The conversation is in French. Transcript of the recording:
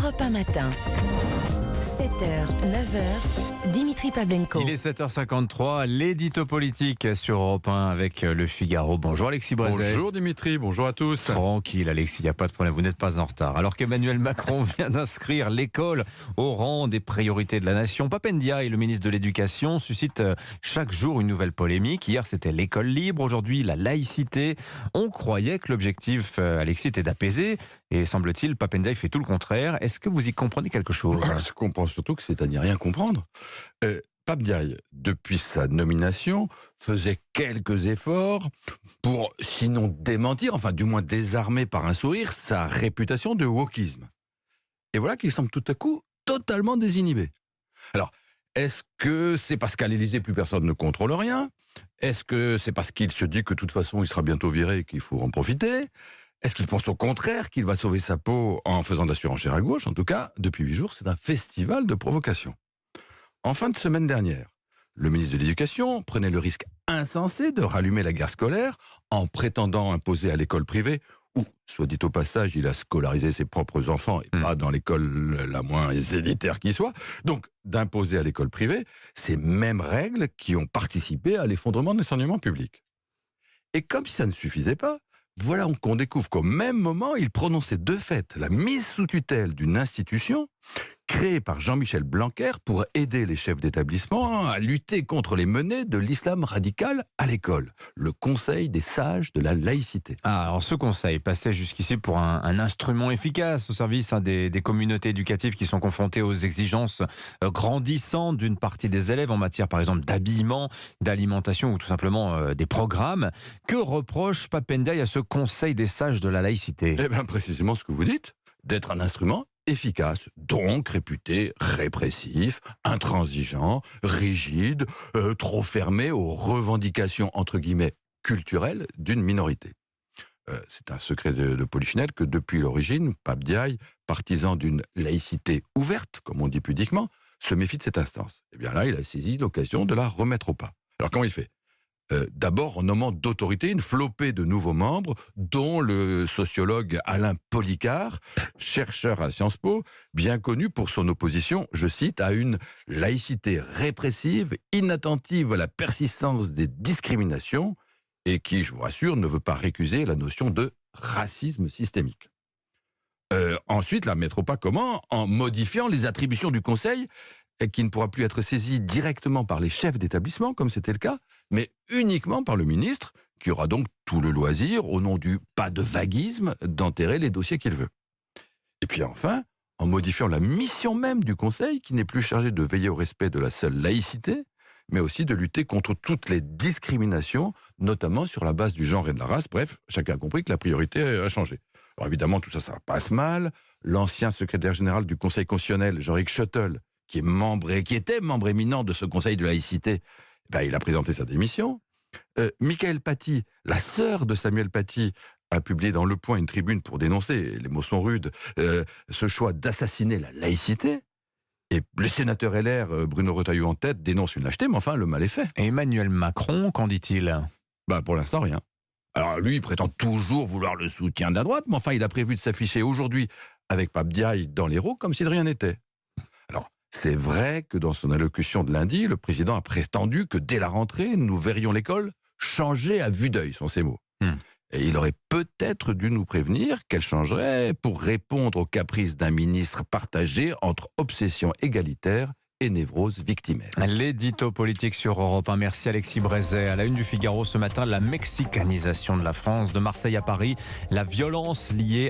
Europe 1 matin. 7h, 9h, Dimitri Pavlenko. Il est 7h53, l'édito politique sur Europe 1 avec Le Figaro. Bonjour Alexis Brézet. Bonjour Dimitri, bonjour à tous. Tranquille Alexis, il n'y a pas de problème, vous n'êtes pas en retard. Alors qu'Emmanuel Macron vient d'inscrire l'école au rang des priorités de la nation, Pap Ndiaye, le ministre de l'Éducation, suscite chaque jour une nouvelle polémique. Hier c'était l'école libre, aujourd'hui la laïcité. On croyait que l'objectif, Alexis, était d'apaiser et semble-t-il, Pap Ndiaye fait tout le contraire. Est-ce que vous y comprenez quelque chose ? Je comprends surtout que c'est à n'y rien comprendre. Pap Ndiaye, depuis sa nomination, faisait quelques efforts pour, sinon démentir, enfin du moins désarmer par un sourire, sa réputation de wokisme. Et voilà qu'il semble tout à coup totalement désinhibé. Alors, est-ce que c'est parce qu'à l'Élysée, plus personne ne contrôle rien ? Est-ce que c'est parce qu'il se dit que de toute façon, il sera bientôt viré et qu'il faut en profiter ? Est-ce qu'il pense au contraire qu'il va sauver sa peau en faisant de la surenchère à gauche ? En tout cas, depuis 8 jours, c'est un festival de provocations. En fin de semaine dernière, le ministre de l'Éducation prenait le risque insensé de rallumer la guerre scolaire en prétendant imposer à l'école privée, où, soit dit au passage, il a scolarisé ses propres enfants et pas dans l'école la moins élitaire qui soit, donc d'imposer à l'école privée ces mêmes règles qui ont participé à l'effondrement de l'enseignement public. Et comme si ça ne suffisait pas, voilà qu'on découvre qu'au même moment, il prononçait de fait la mise sous tutelle d'une institution créée par Jean-Michel Blanquer pour aider les chefs d'établissement à lutter contre les menées de l'islam radical à l'école, le Conseil des sages de la laïcité. Ah, alors ce conseil passait jusqu'ici pour un instrument efficace au service des communautés éducatives qui sont confrontées aux exigences grandissantes d'une partie des élèves en matière par exemple d'habillement, d'alimentation ou tout simplement des programmes. Que reproche Pap Ndiaye à ce Conseil des sages de la laïcité ? Eh bien précisément ce que vous dites, d'être un instrument efficace, donc réputé répressif, intransigeant, rigide, trop fermé aux revendications entre guillemets culturelles d'une minorité. C'est un secret de polichinelle que depuis l'origine, Pap Ndiaye, partisan d'une laïcité ouverte, comme on dit pudiquement, se méfie de cette instance. Et bien là, il a saisi l'occasion de la remettre au pas. Alors comment il fait ? D'abord en nommant d'autorité une flopée de nouveaux membres, dont le sociologue Alain Policard, chercheur à Sciences Po, bien connu pour son opposition, je cite, à une laïcité répressive, inattentive à la persistance des discriminations, et qui, je vous rassure, ne veut pas récuser la notion de racisme systémique. Ensuite, la mettre au pas comment ? En modifiant les attributions du Conseil, qui ne pourra plus être saisi directement par les chefs d'établissement, comme c'était le cas, mais uniquement par le ministre, qui aura donc tout le loisir, au nom du pas de vaguisme, d'enterrer les dossiers qu'il veut. Et puis enfin, en modifiant la mission même du Conseil, qui n'est plus chargé de veiller au respect de la seule laïcité, mais aussi de lutter contre toutes les discriminations, notamment sur la base du genre et de la race. Bref, chacun a compris que la priorité a changé. Alors évidemment, tout ça, ça passe mal. L'ancien secrétaire général du Conseil constitutionnel, Jean-Éric Schoettl, qui était membre éminent de ce Conseil de laïcité, il a présenté sa démission. Michael Paty, la sœur de Samuel Paty, a publié dans Le Point une tribune pour dénoncer, les mots sont rudes, ce choix d'assassiner la laïcité. Et le sénateur LR, Bruno Retailleau en tête, dénonce une lâcheté, mais enfin, le mal est fait. Et Emmanuel Macron, qu'en dit-il ? Pour l'instant, rien. Alors lui, il prétend toujours vouloir le soutien de la droite, mais enfin, il a prévu de s'afficher aujourd'hui avec Pap Ndiaye dans l'Hérault comme si de rien n'était. Alors, c'est vrai que dans son allocution de lundi, le président a prétendu que dès la rentrée, nous verrions l'école changer à vue d'œil, sont ses mots. Et il aurait peut-être dû nous prévenir qu'elle changerait pour répondre aux caprices d'un ministre partagé entre obsession égalitaire et névrose victimaire. L'édito politique sur Europe 1. Merci Alexis Brézet. À la une du Figaro ce matin, la mexicanisation de la France, de Marseille à Paris, la violence liée à